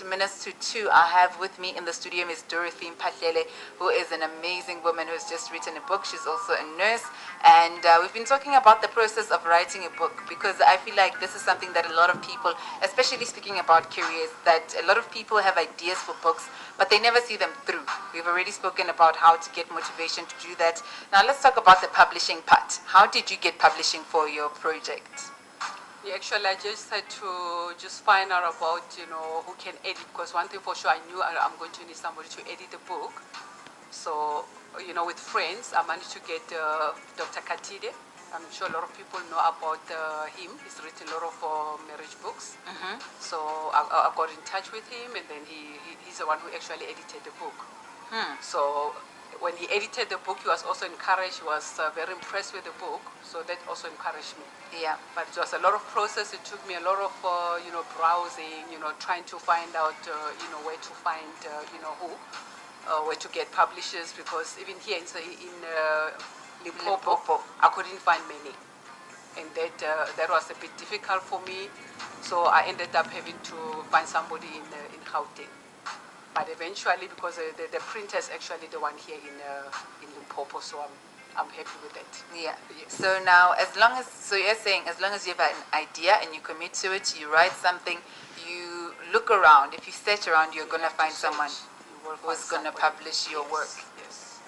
minutes to 2. I have with me in the studio Ms. Energyfmsa, who is an amazing woman who has just written a book. She's also a nurse. And we've been talking about the process of writing a book, because I feel like this is something that a lot of people, especially speaking about careers, that a lot of people have ideas for books, but they never see them through. We've already spoken about how to get motivation to do that. Now let's talk about the publishing part. How did you get publishing for your project? Yeah, actually, I just had to just find out about, who can edit, because one thing for sure, I knew I'm going to need somebody to edit the book. So, with friends, I managed to get Dr. Katide. I'm sure a lot of people know about him. He's written a lot of marriage books. So I got in touch with him, and then he's the one who actually edited the book. So when he edited the book, he was also encouraged. He was very impressed with the book, so that also encouraged me. Yeah. But it was a lot of process. It took me a lot of, browsing, trying to find out, where to find, who, where to get publishers, because even here in Limpopo, I couldn't find many. And that was a bit difficult for me. So I ended up having to find somebody in Gauteng. But eventually, because the printer is actually the one here in Limpopo, so I'm happy with that. Yeah. Yes. So now, so you're saying, as long as you have an idea and you commit to it, you write something, you look around. If you search around, you're going to find someone who's going to publish your work. Yes.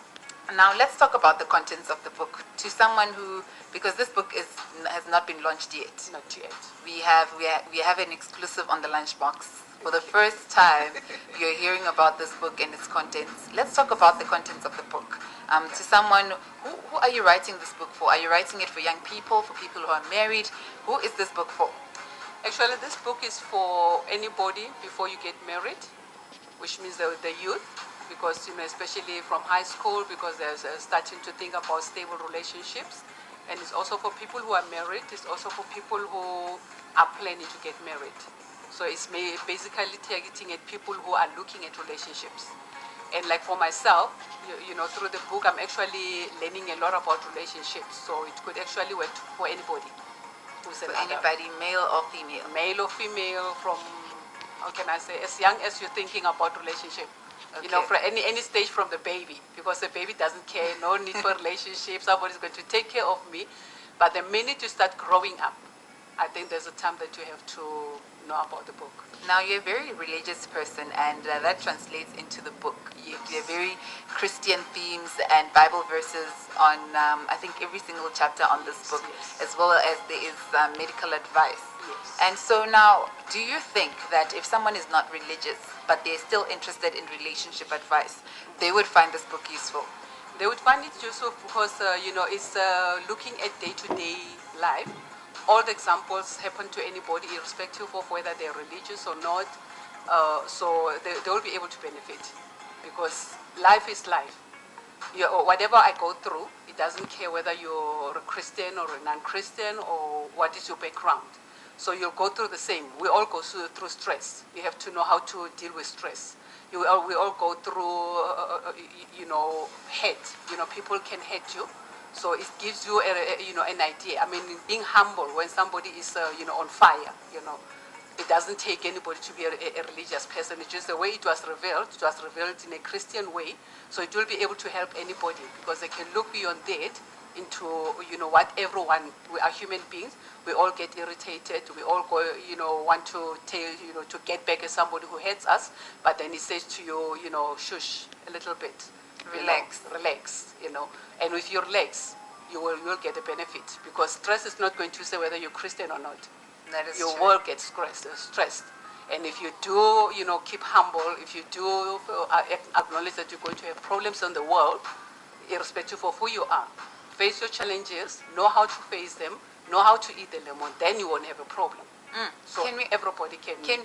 Now let's talk about the contents of the book. To someone who, because this book has not been launched yet. Not yet. We have an exclusive on the lunchbox. For the first time, you're hearing about this book and its contents. Let's talk about the contents of the book. To someone, who are you writing this book for? Are you writing it for young people, for people who are married? Who is this book for? Actually, this book is for anybody before you get married, which means the youth, because, especially from high school, because they're starting to think about stable relationships. And it's also for people who are married. It's also for people who are planning to get married. So it's basically targeting at people who are looking at relationships. And like for myself, through the book, I'm actually learning a lot about relationships. So it could actually work for anybody. For anybody, male or female? Male or female, from, how can I say, as young as you're thinking about relationship. Okay. For any stage from the baby, because the baby doesn't care, no need for relationship, somebody's going to take care of me. But the minute you start growing up, I think there's a time that you have to know about the book. Now, you're a very religious person, and that translates into the book. You have very Christian themes and Bible verses on, I think, every single chapter on this book, yes. as well as there is medical advice. Yes. And so now, do you think that if someone is not religious, but they're still interested in relationship advice, they would find this book useful? They would find it useful because, it's looking at day-to-day life. All the examples happen to anybody, irrespective of whether they're religious or not. So they will be able to benefit, because life is life. Whatever I go through, it doesn't care whether you're a Christian or a non-Christian or what is your background. So you'll go through the same. We all go through stress. You have to know how to deal with stress. We all go through, hate. People can hate you. So it gives you, an idea. I mean, being humble when somebody is, on fire, It doesn't take anybody to be a religious person. It's just the way it was revealed. It was revealed in a Christian way. So it will be able to help anybody, because they can look beyond that into, what everyone, we are human beings. We all get irritated. We all go, want to tell, to get back at somebody who hates us. But then it says to you, shush a little bit. Relax. Relax, And with your legs, you will get a benefit, because stress is not going to say whether you're Christian or not. That is you true. will get stressed. And if you do, keep humble, if you do acknowledge that you're going to have problems in the world, irrespective of who you are, face your challenges, know how to face them, know how to eat the lemon, then you won't have a problem. So everybody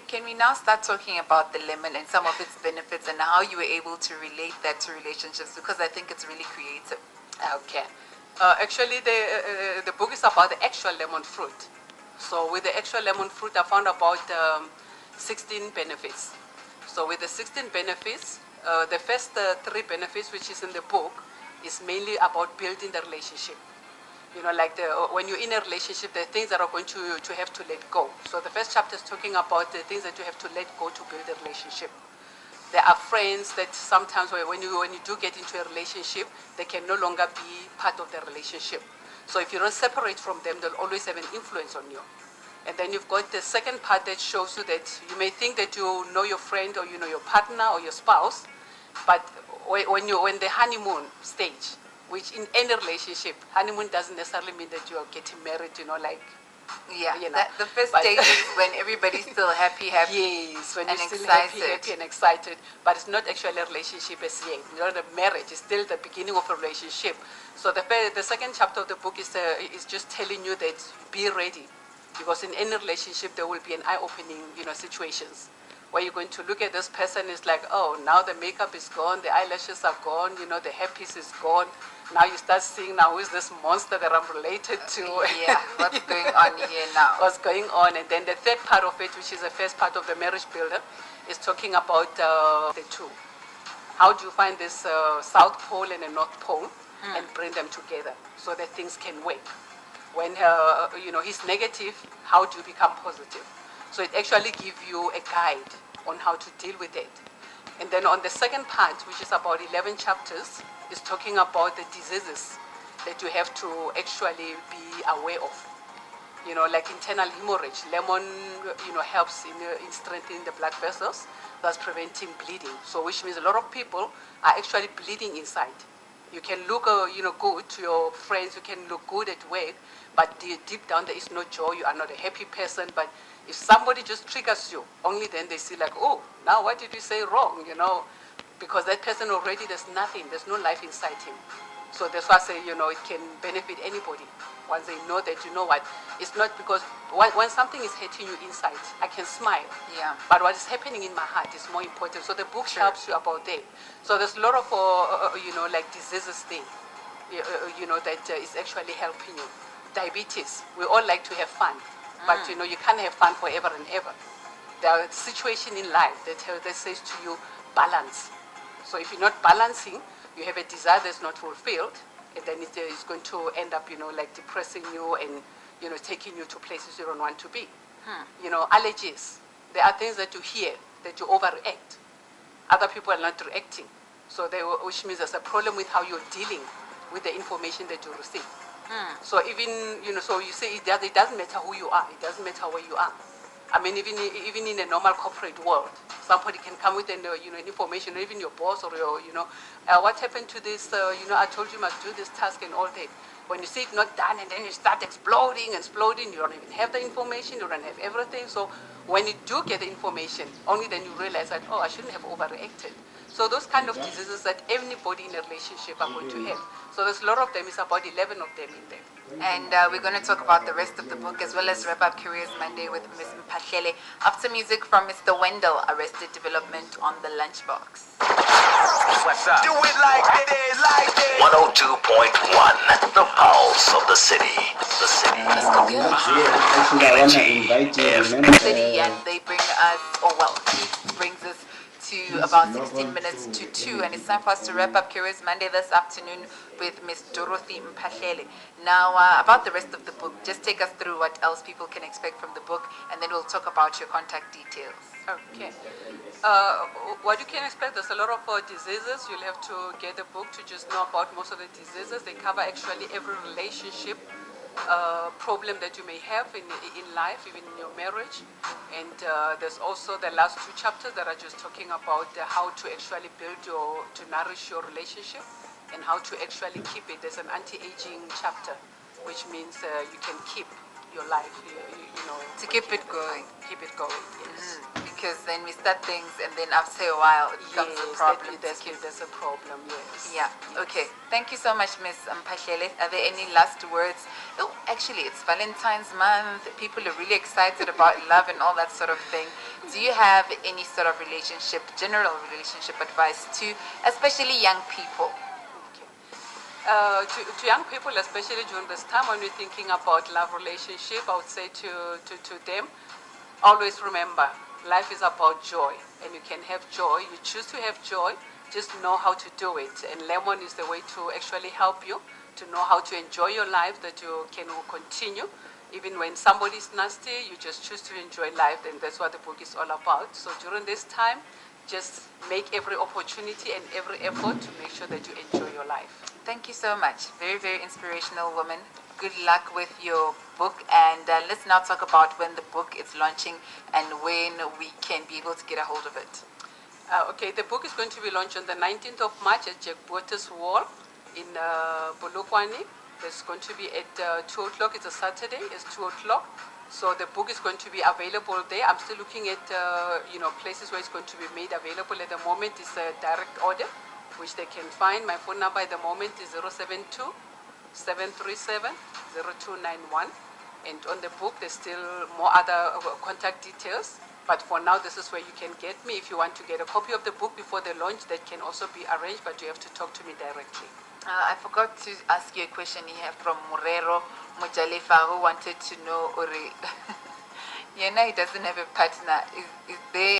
Can we now start talking about the lemon and some of its benefits and how you were able to relate that to relationships? Because I think it's really creative. Okay. Actually, the book is about the actual lemon fruit. So with the actual lemon fruit, I found about 16 benefits. So with the 16 benefits, the first 3 benefits, which is in the book, is mainly about building the relationship. You know, like when you're in a relationship, there are things that are going to have to let go. So the first chapter is talking about the things that you have to let go to build a relationship. There are friends that sometimes when you do get into a relationship, they can no longer be part of the relationship. So if you don't separate from them, they'll always have an influence on you. And then you've got the second part that shows you that you may think that you know your friend or you know your partner or your spouse, but when the honeymoon stage, which in any relationship, honeymoon doesn't necessarily mean that you are getting married, you know, like, Yeah, you know. the first stage is when everybody's still happy, Yes, when and you're still excited. happy and excited, but it's not actually a relationship as yet. You know, the marriage is still the beginning of a relationship. So the second chapter of the book is just telling you that be ready, because in any relationship there will be an eye-opening, you know, situations where you're going to look at this person. It's like, oh, now the makeup is gone, the eyelashes are gone, you know, the hairpiece is gone. Now you start seeing, now who is this monster that I'm related to? Yeah, what's going on here now? What's going on? And then the third part of it, which is the first part of the marriage builder, is talking about the two. How do you find this South Pole and a North Pole and bring them together so that things can work? When you know he's negative, how do you become positive? So it actually gives you a guide on how to deal with it. And then on the second part, which is about 11 chapters, is talking about the diseases that you have to actually be aware of. You know, like internal hemorrhage. Lemon, you know, helps in strengthening the blood vessels, thus preventing bleeding. So which means a lot of people are actually bleeding inside. You can look, you know, good to your friends, you can look good at work, but deep down there is no joy, you are not a happy person. But if somebody just triggers you, only then they see like, oh, now what did you say wrong, you know? Because that person already, there's nothing, there's no life inside him. So that's why I say, you know, it can benefit anybody. Once they know that, you know what, it's not because when something is hitting you inside, I can smile. Yeah. But what is happening in my heart is more important. So the book helps you about that. So there's a lot of, you know, like diseases thing, you know, that is actually helping you. Diabetes, we all like to have fun, but you know, you can't have fun forever and ever. There are situations in life that says to you, balance. So if you're not balancing, you have a desire that's not fulfilled, and then it's going to end up, you know, like depressing you and, you know, taking you to places you don't want to be. You know, allergies. There are things that you hear that you overreact. Other people are not reacting. So which means there's a problem with how you're dealing with the information that you receive. So even, you know, so you say it doesn't matter who you are. It doesn't matter where you are. I mean, even in a normal corporate world, somebody can come with an, you know, information, or even your boss or your, you know, what happened to this, you know, I told you must do this task and all that. When you see it not done and then you start exploding, you don't even have the information, you don't have everything. So when you do get the information, only then you realize that, oh, I shouldn't have overreacted. So those kind of diseases that anybody in a relationship are going to have. So there's a lot of them, it's about 11 of them in there. And we're going to talk about the rest of the book as well as wrap up Careers Monday with Ms. Mpahlele. After music from Mr. Wendell, Arrested Development on the Lunchbox. What's up? Do it like this, like this. 102.1, the pulse of the city. The city. Actually, I want to invite you. Remember, City, and they bring us, oh well, he brings us to about 16 minutes to 2, and it's time for us to wrap up Careers Monday this afternoon with Miss Dorothy Mpahlele. Now, about the rest of the book, just take us through what else people can expect from the book, and then we'll talk about your contact details. Okay. What you can expect, there's a lot of diseases. You'll have to get the book to just know about most of the diseases. They cover actually every relationship problem that you may have in life, even in your marriage. And there's also the last 2 chapters that are just talking about how to actually build to nourish your relationship and how to actually keep it. There's an anti-aging chapter, which means you can keep your life, you know. To keep it going. Keep it going, yes. Because then we start things, and then after a while, it becomes a problem. There's a problem, yes. Yeah, okay. Thank you so much, Ms. Mpahlele. Are there any last words? Oh, actually, it's Valentine's month. People are really excited about love and all that sort of thing. Do you have any sort of general relationship advice to especially young people? To young people, especially during this time when we're thinking about love relationship, I would say to them, always remember, life is about joy, and you can have joy. You choose to have joy, just know how to do it. And Lemon is the way to actually help you to know how to enjoy your life, that you can continue. Even when somebody is nasty, you just choose to enjoy life, and that's what the book is all about. So during this time, just make every opportunity and every effort to make sure that you enjoy your life. Thank you so much. Very, very inspirational woman. Good luck with your book. And let's now talk about when the book is launching and when we can be able to get a hold of it. Okay, the book is going to be launched on the 19th of March at Jack Waters Wall in Polokwane. It's going to be at 2 o'clock. It's a Saturday. It's 2 o'clock. So the book is going to be available there. I'm still looking at places where it's going to be made available. At the moment, it's a direct order, which they can find. My phone number at the moment is 072-737-0291. And on the book, there's still more other contact details. But for now, this is where you can get me. If you want to get a copy of the book before the launch, that can also be arranged, but you have to talk to me directly. I forgot to ask you a question here from Murero Mujalefa, who wanted to know, Ori, Yena, he doesn't have a partner. Is there